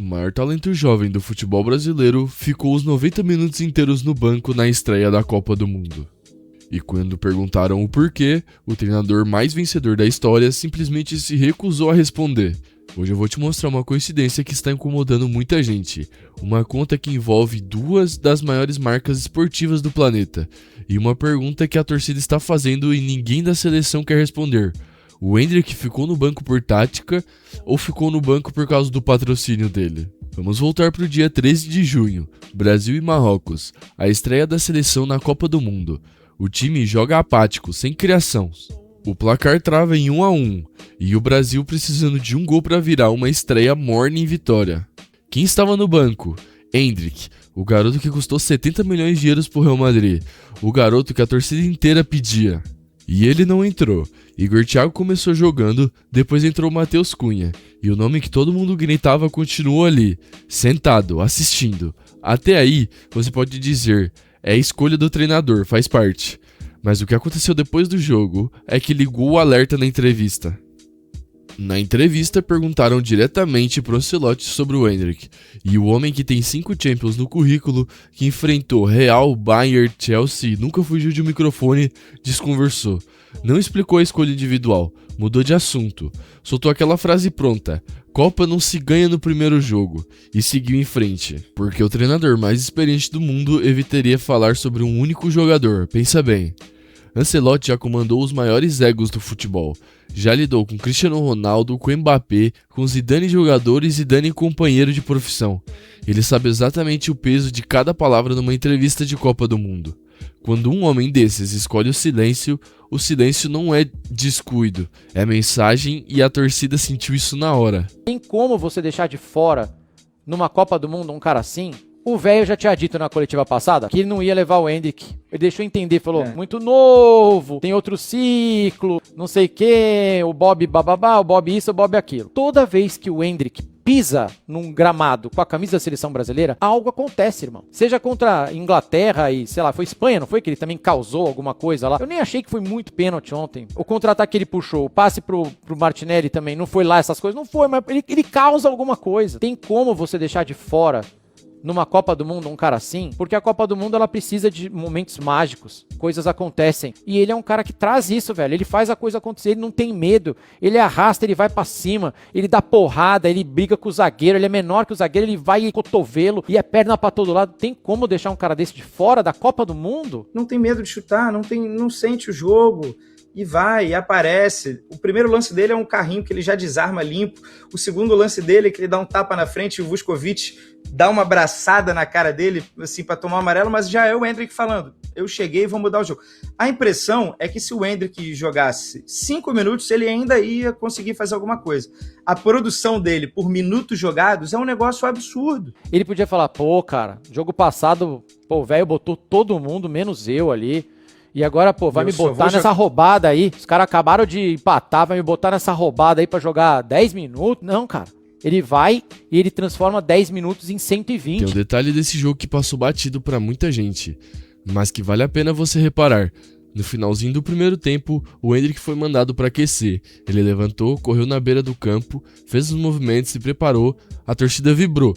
maior talento jovem do futebol brasileiro ficou os 90 minutos inteiros no banco na estreia da Copa do Mundo. E quando perguntaram o porquê, o treinador mais vencedor da história simplesmente se recusou a responder. Hoje eu vou te mostrar uma coincidência que está incomodando muita gente. Uma conta que envolve duas das maiores marcas esportivas do planeta. E uma pergunta que a torcida está fazendo e ninguém da seleção quer responder. O Endrick ficou no banco por tática ou ficou no banco por causa do patrocínio dele? Vamos voltar para o dia 13 de junho, Brasil e Marrocos, a estreia da seleção na Copa do Mundo. O time joga apático, sem criação. O placar trava em 1-1 e o Brasil precisando de um gol para virar uma estreia morna em vitória. Quem estava no banco? Endrick, o garoto que custou 70 milhões de euros para o Real Madrid, o garoto que a torcida inteira pedia. E ele não entrou. Igor Thiago começou jogando, depois entrou Matheus Cunha, e o nome que todo mundo gritava continuou ali, sentado, assistindo. Até aí, você pode dizer, é a escolha do treinador, faz parte. Mas o que aconteceu depois do jogo é que ligou o alerta na entrevista. Na entrevista, perguntaram diretamente pro Ancelotti sobre o Endrick, e o homem que tem 5 Champions no currículo, que enfrentou Real, Bayern, Chelsea e nunca fugiu de um microfone, desconversou. Não explicou a escolha individual, mudou de assunto, soltou aquela frase pronta, Copa não se ganha no primeiro jogo, e seguiu em frente, porque o treinador mais experiente do mundo evitaria falar sobre um único jogador, pensa bem. Ancelotti já comandou os maiores egos do futebol. Já lidou com Cristiano Ronaldo, com Mbappé, com Zidane jogador e Zidane companheiro de profissão. Ele sabe exatamente o peso de cada palavra numa entrevista de Copa do Mundo. Quando um homem desses escolhe o silêncio não é descuido, é mensagem e a torcida sentiu isso na hora. Tem como você deixar de fora, numa Copa do Mundo, um cara assim? O velho já tinha dito na coletiva passada que ele não ia levar o Endrick. Ele deixou entender, falou, muito novo, tem outro ciclo, não sei o que, o Bob bababá, o Bob isso, o Bob aquilo. Toda vez que o Endrick pisa num gramado com a camisa da seleção brasileira, algo acontece, irmão. Seja contra a Inglaterra e, sei lá, foi Espanha, não foi? Que ele também causou alguma coisa lá. Eu nem achei que foi muito pênalti ontem. O contra-ataque que ele puxou, o passe pro Martinelli também, não foi lá essas coisas? Não foi, mas ele causa alguma coisa. Tem como você deixar de fora numa Copa do Mundo um cara assim, porque a Copa do Mundo ela precisa de momentos mágicos, coisas acontecem, e ele é um cara que traz isso, velho, ele faz a coisa acontecer, ele não tem medo, ele arrasta, ele vai pra cima, ele dá porrada, ele briga com o zagueiro, ele é menor que o zagueiro, ele vai cotovelo e é perna pra todo lado. Tem como deixar um cara desse de fora da Copa do Mundo? Não tem medo de chutar, não sente o jogo. E vai, e aparece. O primeiro lance dele é um carrinho que ele já desarma limpo. O segundo lance dele é que ele dá um tapa na frente e o Vuskovic dá uma abraçada na cara dele, assim, para tomar o amarelo, mas já é o Endrick falando, eu cheguei e vou mudar o jogo. A impressão é que se o Endrick jogasse 5 minutos, ele ainda ia conseguir fazer alguma coisa. A produção dele por minutos jogados é um negócio absurdo. Ele podia falar, pô, cara, jogo passado, pô, o velho botou todo mundo, menos eu ali. E agora, pô, vai me botar nessa roubada aí. Os caras acabaram de empatar, vai me botar nessa roubada aí pra jogar 10 minutos. Não, cara. Ele vai e ele transforma 10 minutos em 120. Tem um detalhe desse jogo que passou batido pra muita gente, mas que vale a pena você reparar. No finalzinho do primeiro tempo, o Endrick foi mandado para aquecer. Ele levantou, correu na beira do campo, fez os movimentos, se preparou, a torcida vibrou.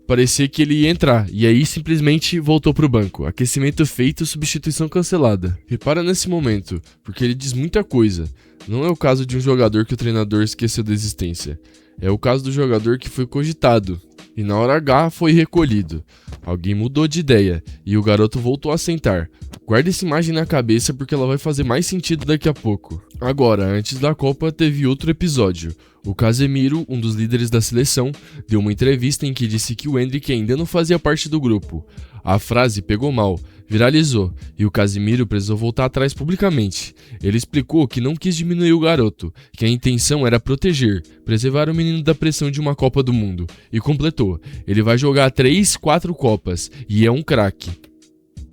Parecia que ele ia entrar, e aí simplesmente voltou pro banco. Aquecimento feito, substituição cancelada. Repara nesse momento, porque ele diz muita coisa. Não é o caso de um jogador que o treinador esqueceu da existência. É o caso do jogador que foi cogitado, e na hora H foi recolhido. Alguém mudou de ideia, e o garoto voltou a sentar. Guarda essa imagem na cabeça porque ela vai fazer mais sentido daqui a pouco. Agora, antes da Copa, teve outro episódio. O Casemiro, um dos líderes da seleção, deu uma entrevista em que disse que o Endrick ainda não fazia parte do grupo. A frase pegou mal, viralizou, e o Casemiro precisou voltar atrás publicamente. Ele explicou que não quis diminuir o garoto, que a intenção era proteger, preservar o menino da pressão de uma Copa do Mundo. E completou, ele vai jogar 3, 4 Copas, e é um craque.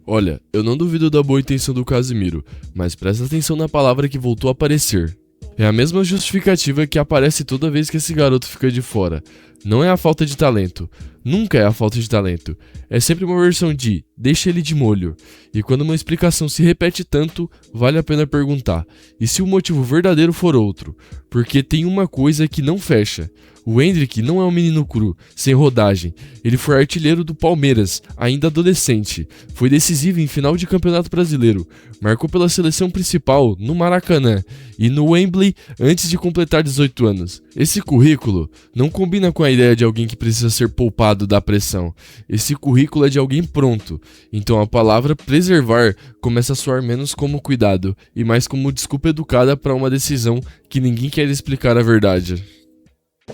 Olha, eu não duvido da boa intenção do Casemiro, mas presta atenção na palavra que voltou a aparecer. É a mesma justificativa que aparece toda vez que esse garoto fica de fora. Não é a falta de talento. Nunca é a falta de talento. É sempre uma versão de deixa ele de molho. E quando uma explicação se repete tanto, vale a pena perguntar. E se o motivo verdadeiro for outro? Porque tem uma coisa que não fecha. O Endrick não é um menino cru, sem rodagem. Ele foi artilheiro do Palmeiras, ainda adolescente. Foi decisivo em final de Campeonato Brasileiro. Marcou pela seleção principal, no Maracanã, e no Wembley antes de completar 18 anos. Esse currículo não combina com a ideia de alguém que precisa ser poupado da pressão. Esse currículo é de alguém pronto. Então a palavra preservar começa a soar menos como cuidado e mais como desculpa educada para uma decisão que ninguém quer explicar a verdade.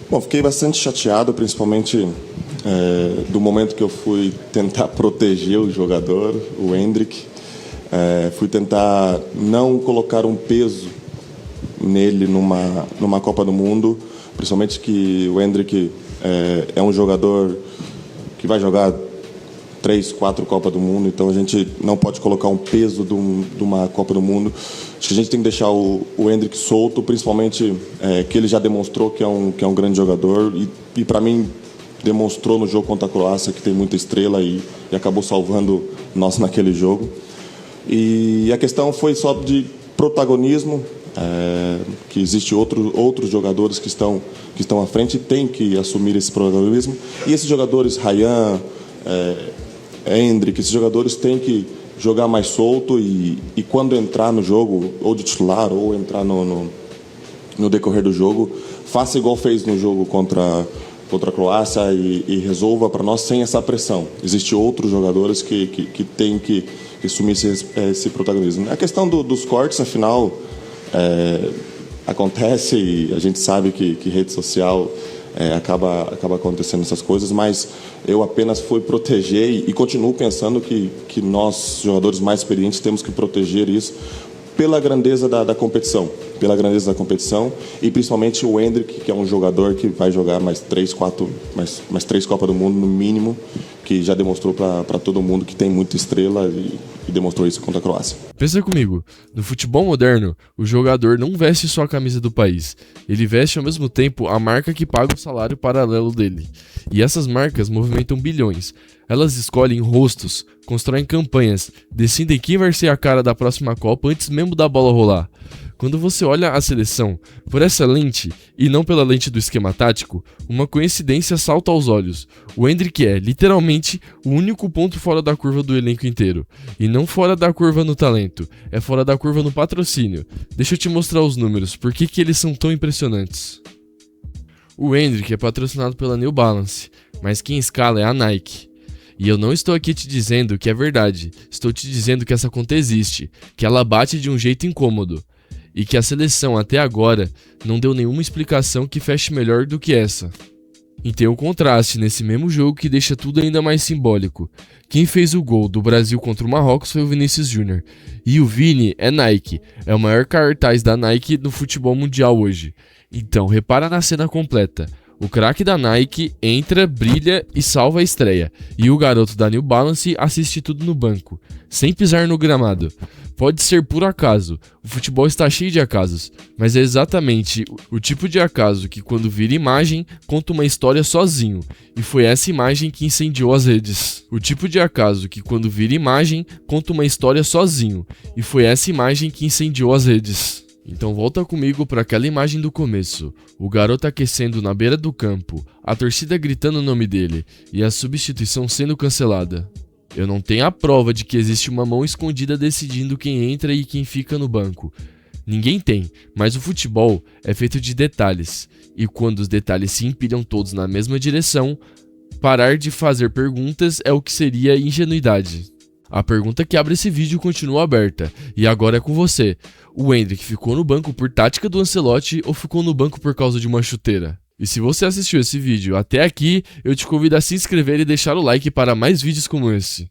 Bom, fiquei bastante chateado, principalmente do momento que eu fui tentar proteger o jogador, o Endrick. Fui tentar não colocar um peso nele numa Copa do Mundo, principalmente que o Endrick é um jogador que vai jogar 3, 4 Copas do Mundo, então a gente não pode colocar um peso de uma Copa do Mundo. Acho que a gente tem que deixar o Endrick solto, principalmente que ele já demonstrou que é um grande jogador e para mim demonstrou no jogo contra a Croácia que tem muita estrela e acabou salvando nós naquele jogo. E a questão foi só de protagonismo, que existe outros jogadores que estão à frente e tem que assumir esse protagonismo. E esses jogadores, Ryan, Endrick, esses jogadores têm que jogar mais solto e quando entrar no jogo, ou de titular, ou entrar no decorrer do jogo, faça igual fez no jogo contra a Croácia e resolva para nós sem essa pressão. Existem outros jogadores que têm que assumir esse protagonismo. A questão dos cortes, afinal, acontece e a gente sabe que rede social acaba acontecendo essas coisas, mas eu apenas fui proteger e continuo pensando que nós, jogadores mais experientes, temos que proteger isso pela grandeza da competição. Pela grandeza da competição e principalmente o Endrick, que é um jogador que vai jogar mais 3 Copas do Mundo no mínimo, que já demonstrou para todo mundo que tem muita estrela e demonstrou isso contra a Croácia. Pensa comigo, no futebol moderno, o jogador não veste só a camisa do país, ele veste ao mesmo tempo a marca que paga o salário paralelo dele. E essas marcas movimentam bilhões. Elas escolhem rostos, constroem campanhas, decidem quem vai ser a cara da próxima Copa antes mesmo da bola rolar. Quando você olha a seleção por essa lente, e não pela lente do esquema tático, uma coincidência salta aos olhos. O Endrick é, literalmente, o único ponto fora da curva do elenco inteiro. E não fora da curva no talento, é fora da curva no patrocínio. Deixa eu te mostrar os números, por que eles são tão impressionantes. O Endrick é patrocinado pela New Balance, mas quem escala é a Nike. E eu não estou aqui te dizendo que é verdade, estou te dizendo que essa conta existe, que ela bate de um jeito incômodo. E que a seleção até agora não deu nenhuma explicação que feche melhor do que essa. E tem um contraste nesse mesmo jogo que deixa tudo ainda mais simbólico. Quem fez o gol do Brasil contra o Marrocos foi o Vinícius Júnior. E o Vini é Nike, é o maior cartaz da Nike no futebol mundial hoje. Então repara na cena completa. O craque da Nike entra, brilha e salva a estreia. E o garoto da New Balance assiste tudo no banco, sem pisar no gramado. Pode ser por acaso, o futebol está cheio de acasos, mas é exatamente o tipo de acaso que quando vira imagem, conta uma história sozinho, e foi essa imagem que incendiou as redes. O tipo de acaso que quando vira imagem, conta uma história sozinho, e foi essa imagem que incendiou as redes. Então volta comigo para aquela imagem do começo, o garoto aquecendo na beira do campo, a torcida gritando o nome dele, e a substituição sendo cancelada. Eu não tenho a prova de que existe uma mão escondida decidindo quem entra e quem fica no banco. Ninguém tem, mas o futebol é feito de detalhes. E quando os detalhes se empilham todos na mesma direção, parar de fazer perguntas é o que seria ingenuidade. A pergunta que abre esse vídeo continua aberta, e agora é com você. O Endrick ficou no banco por tática do Ancelotti ou ficou no banco por causa de uma chuteira? E se você assistiu esse vídeo até aqui, eu te convido a se inscrever e deixar o like para mais vídeos como esse.